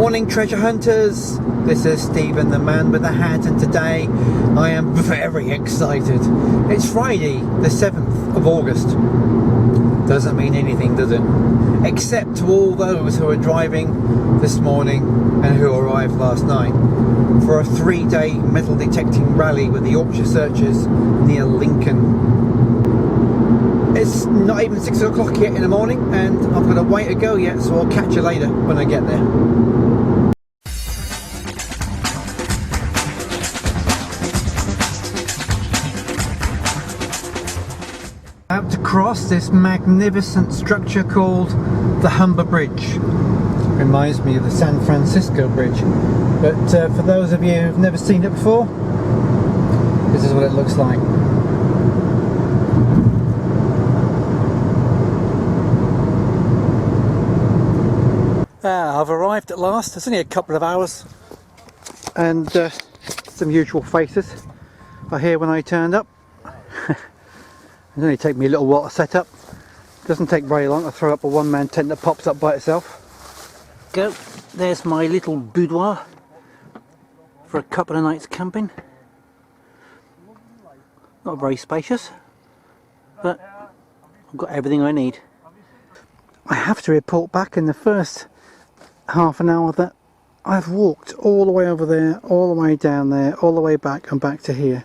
Morning treasure hunters, this is Stephen the man with the hat, and today I am very excited. It's Friday the 7th of August. Doesn't mean anything, does it? Except to all those who are driving this morning and who arrived last night for a 3-day metal detecting rally with the Yorkshire Searchers near Lincoln. It's not even 6 o'clock yet in the morning and I've got a way to go yet, so I'll catch you later when I get there. About to cross this magnificent structure called the Humber Bridge. Reminds me of the San Francisco Bridge, but for those of you who've never seen it before, this is what it looks like. I've arrived at last. It's only a couple of hours and some usual faces are here when I turned up. It only take me a little while to set up. Doesn't take very long to throw up a one-man tent that pops up by itself. Go. There's my little boudoir for a couple of nights camping. Not very spacious, but I've got everything I need. I have to report back in the first half an hour that I've walked all the way over there, all the way down there, all the way back and back to here.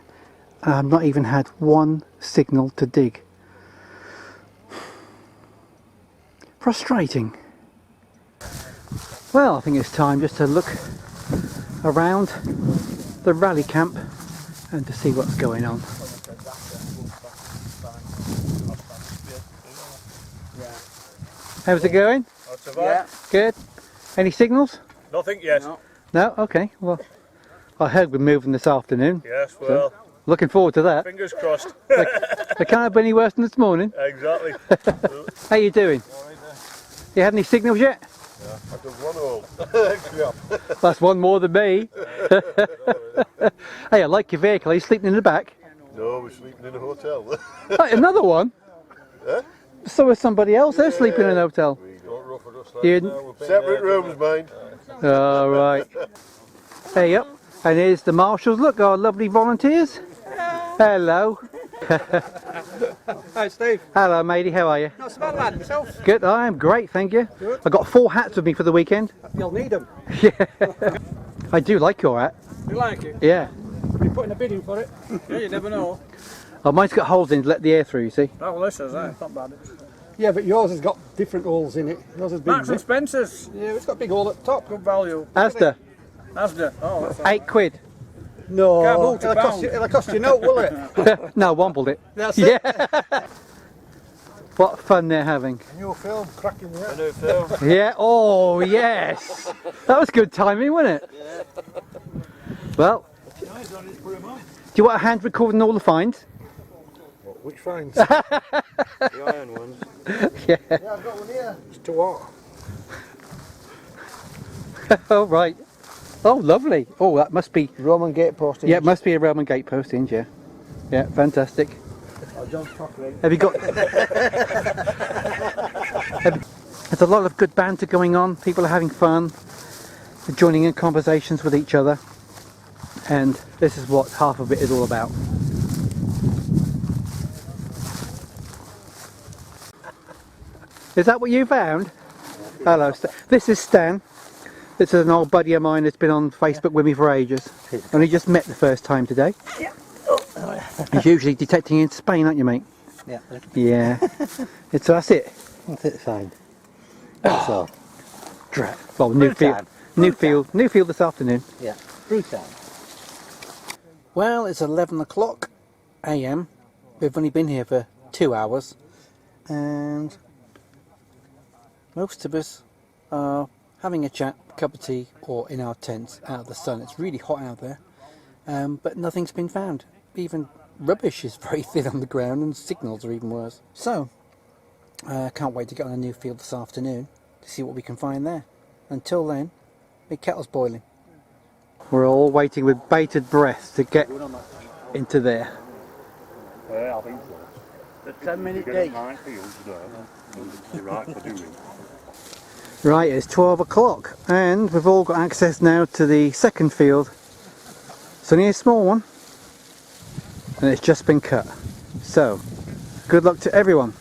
I've not even had one signal to dig. Frustrating. Well, I think it's time just to look around the rally camp and to see what's going on. How's it going? Yeah. Good. Any signals? Nothing yet. No? Okay. Well, I heard we're moving this afternoon. Yes, well. So, looking forward to that. Fingers crossed. They can't have been any worse than this morning. Exactly. How you doing? You had any signals yet? Yeah, I did one hole. That's one more than me. Hey, I like your vehicle. Are you sleeping in the back? No, we're sleeping in a hotel. Oh, another one? Huh? So is somebody else. They're sleeping in a hotel. Don't ruffle us like You... that. Separate rooms, mind. All right. There you go. And here's the marshals. Look, our lovely volunteers. Hello. Hi Steve. Hello matey, how are you? Not so bad lad, yourself? Good, I am great, thank you. Good. I've got 4 hats with me for the weekend. You'll need them. Yeah. I do like your hat. You like it? Yeah. You're putting a bid in for it? Yeah, you never know. Oh, mine's got holes in to let the air through, you see. Oh, well, this is that. It's not bad. Yeah, but yours has got different holes in it. Yours has big. Marks and Spencer's. Yeah, it's got a big hole at the top. Good value. Asda. Asda. Oh, that's £8. No, £40. it'll cost you no, will it? No, wombled it. That's it. Yeah. What fun they're having. A new film, cracking the A new film. Yeah, oh yes. That was good timing, wasn't it? Yeah. Well, do you want a hand recording all the finds? What, which finds? The iron ones. Yeah. Yeah, I've got one here. It's too hot. Oh, right. Oh, lovely. Oh, that must be... Roman gate post. Yeah, it must be a Roman gate post hinge, yeah. Yeah, fantastic. Oh, John's chocolate. Have you got... There's a lot of good banter going on. People are having fun. They're joining in conversations with each other. And this is what half of it is all about. Is that what you found? Hello, Stan. This is Stan. This is an old buddy of mine that's been on Facebook with me for ages. Only just met the first time today. Yeah. He's usually detecting in Spain, aren't you, mate? Yeah. Yeah. So that's it. That's it, fine. That's all. Drat. Well, new field this afternoon. Yeah. Fruit time. Well, it's 11 o'clock AM. We've only been here for 2 hours, and most of us are having a chat, a cup of tea, or in our tents out of the sun. It's really hot out there, but nothing's been found. Even rubbish is very thin on the ground, and signals are even worse. So, can't wait to get on a new field this afternoon to see what we can find there. Until then, the kettle's boiling. We're all waiting with bated breath to get into there. Yeah, I think so. The 10-minute date. You're right for doing. Right, it's 12 o'clock and we've all got access now to the second field. It's only a small one and it's just been cut. So, good luck to everyone.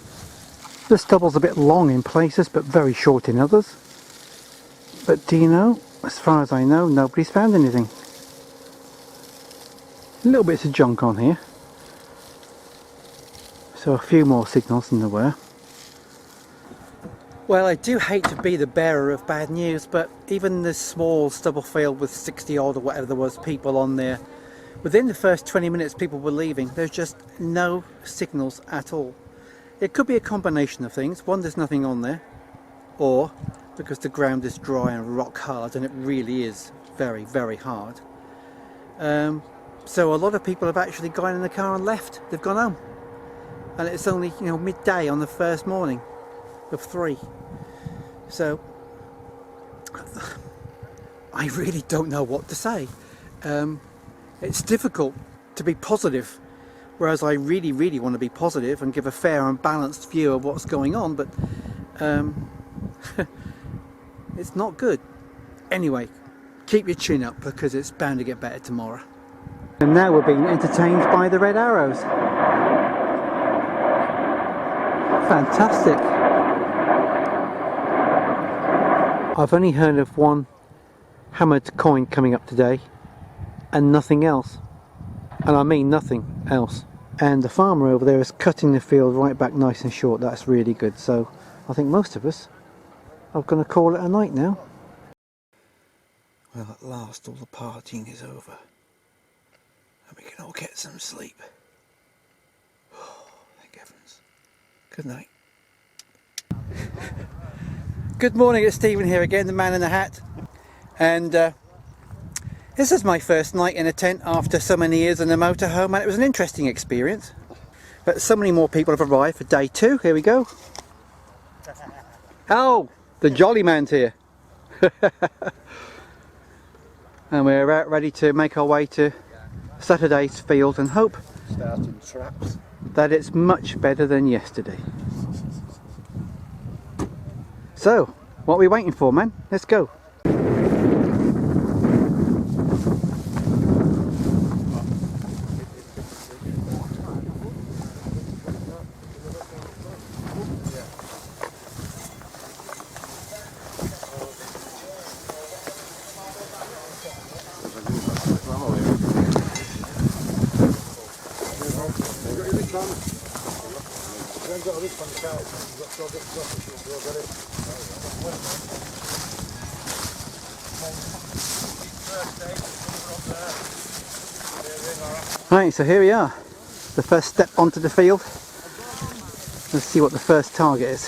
The stubble's a bit long in places but very short in others. But do you know, as far as I know, nobody's found anything. Little bits of junk on here. So a few more signals than there were. Well, I do hate to be the bearer of bad news, but even this small stubble field with 60 odd or whatever there was people on there, within the first 20 minutes people were leaving. There's just no signals at all. It could be a combination of things. One, there's nothing on there, or because the ground is dry and rock hard, and it really is very, very hard. So a lot of people have actually gone in the car and left. They've gone home, and it's only, you know, midday on the first morning of 3. So I really don't know what to say. It's difficult to be positive, whereas I really want to be positive and give a fair and balanced view of what's going on, but it's not good. Anyway, keep your chin up because it's bound to get better tomorrow. And now we're being entertained by the red arrows. Fantastic. I've only heard of one hammered coin coming up today and nothing else. And I mean nothing else. And the farmer over there is cutting the field right back nice and short. That's really good. So I think most of us are going to call it a night now. Well, at last all the partying is over and we can all get some sleep. Oh, thank heavens. Good night. Good morning, it's Stephen here again, the man in the hat. And this is my first night in a tent after so many years in a motorhome, and it was an interesting experience. But so many more people have arrived for day 2. Here we go. Oh, the jolly man's here. And we're out ready to make our way to Saturday's field and hope Starting traps. that it's much better than yesterday. So, what are we waiting for, man? Let's go. Right, so here we are, the first step onto the field. Let's see what the first target is.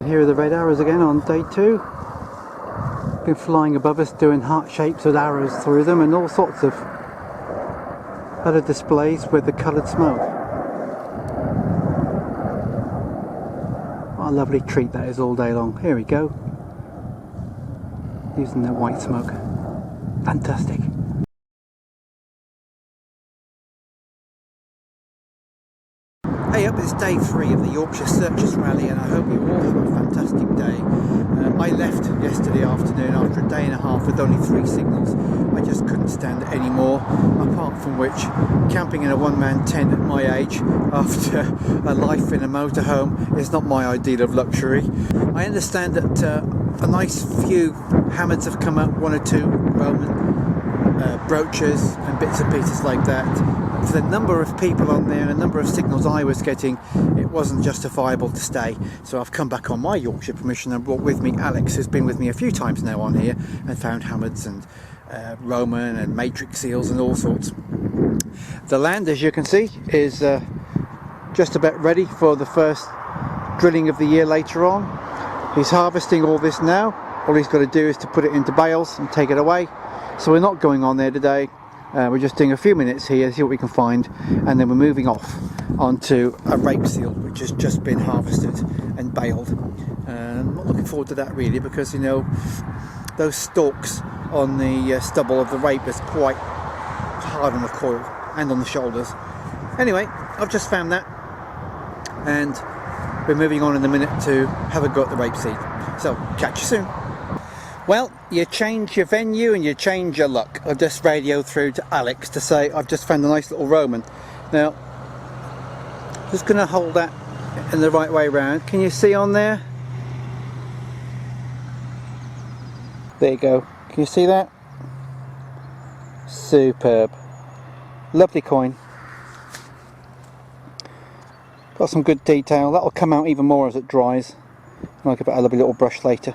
Here are the red arrows again on day 2. Been flying above us doing heart shapes with arrows through them and all sorts of other displays with the coloured smoke. What a lovely treat that is all day long. Here we go. Using the white smoke. Fantastic. Hey up, it's day 3 of the Yorkshire Searchers rally and I hope you all have a fantastic day. I left yesterday afternoon after a day and a half with only 3 signals. I just couldn't stand it anymore, apart from which camping in a one-man tent at my age after a life in a motorhome is not my ideal of luxury. I understand that a nice few hammards have come up, 1 or 2 Roman brooches and bits and pieces like that. For the number of people on there and the number of signals I was getting, it wasn't justifiable to stay. So I've come back on my Yorkshire permission and brought with me Alex, who's been with me a few times now on here and found hammards and Roman and matrix seals and all sorts. The land, as you can see, is just about ready for the first drilling of the year later on. He's harvesting all this now. All he's got to do is to put it into bales and take it away. So we're not going on there today. We're just doing a few minutes here, see what we can find, and then we're moving off onto a rape seal which has just been harvested and baled. I'm not looking forward to that really, because you know those stalks on the stubble of the rape is quite hard on the coil and on the shoulders. Anyway, I've just found that and we're moving on in a minute to have a go at the rapeseed. So, catch you soon. Well, you change your venue and you change your luck. I've just radioed through to Alex to say I've just found a nice little Roman. Now, just going to hold that in the right way round. Can you see on there? There you go. Can you see that? Superb. Lovely coin. Got some good detail. That'll come out even more as it dries. I'll give it a lovely little brush later.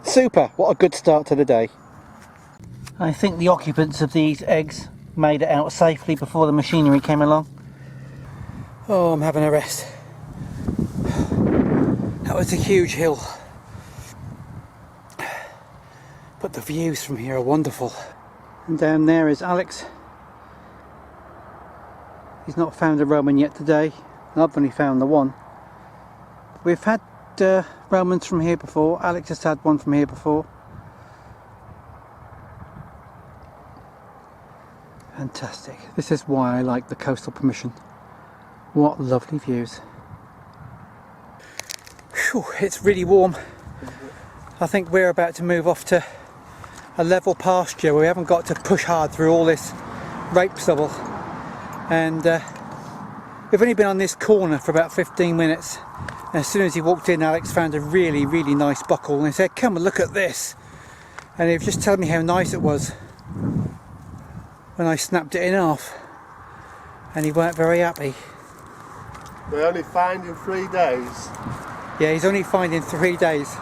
Super! What a good start to the day. I think the occupants of these eggs made it out safely before the machinery came along. Oh, I'm having a rest. That was a huge hill. But the views from here are wonderful. And down there is Alex. He's not found a Roman yet today. I've only found the one. We've had Romans from here before. Alex has had one from here before. Fantastic. This is why I like the coastal permission. What lovely views. Whew, it's really warm. I think we're about to move off to a level pasture where we haven't got to push hard through all this rape stubble. And we've only been on this corner for about 15 minutes. And as soon as he walked in, Alex found a really, really nice buckle and he said, "Come and look at this." And he was just telling me how nice it was when I snapped it in half. And he weren't very happy. They only find in 3 days. Yeah, he's only finding 3 days.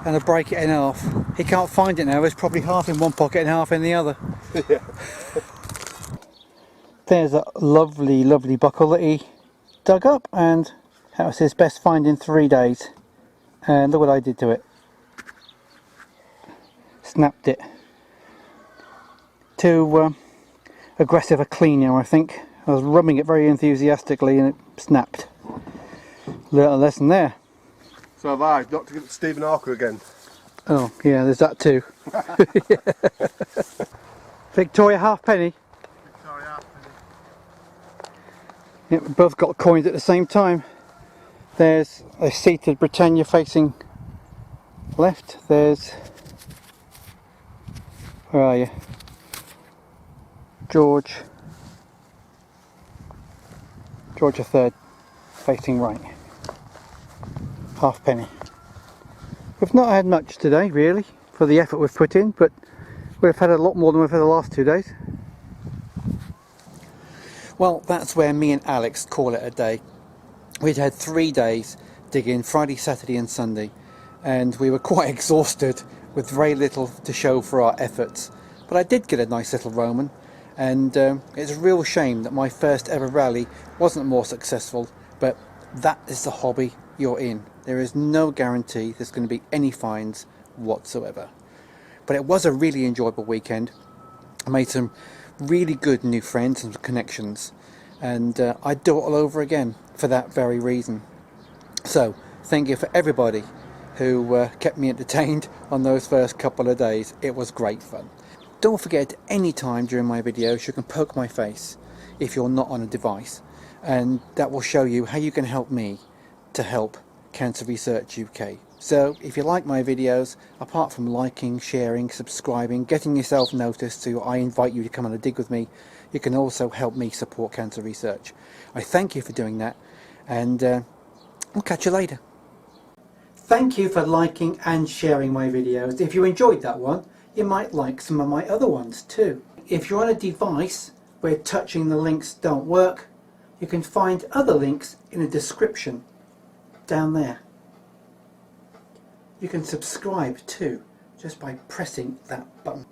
And I break it in half. He can't find it now. There's probably half in one pocket and half in the other. Yeah. There's a lovely, lovely buckle that he dug up, and that was his best find in 3 days. And look what I did to it. Snapped it. Too aggressive a cleaner, I think. I was rubbing it very enthusiastically and it snapped. Little lesson there. So have I, not to get Stephen Harker again. Oh yeah, there's that too. Victoria halfpenny. Sorry, halfpenny. Yeah, we both got coins at the same time. There's a seated Britannia facing left. There's, where are you? George III facing right. Halfpenny. We've not had much today really for the effort we've put in, but we've had a lot more than we've had the last 2 days. Well, that's where me and Alex call it a day. We'd had 3 days digging, Friday, Saturday and Sunday, and we were quite exhausted with very little to show for our efforts. But I did get a nice little Roman, and it's a real shame that my first ever rally wasn't more successful, but that is the hobby you're in. There is no guarantee there's going to be any finds whatsoever. But it was a really enjoyable weekend. I made some really good new friends and connections, and I'd do it all over again for that very reason. So thank you for everybody who kept me entertained on those first couple of days. It was great fun. Don't forget, any time during my videos you can poke my face if you're not on a device, and that will show you how you can help me to help Cancer Research UK. So if you like my videos, apart from liking, sharing, subscribing, getting yourself noticed so I invite you to come on a dig with me, you can also help me support Cancer Research. I thank you for doing that, and I'll catch you later. Thank you for liking and sharing my videos. If you enjoyed that one, you might like some of my other ones too. If you're on a device where touching the links don't work, you can find other links in the description down there. You can subscribe too, just by pressing that button.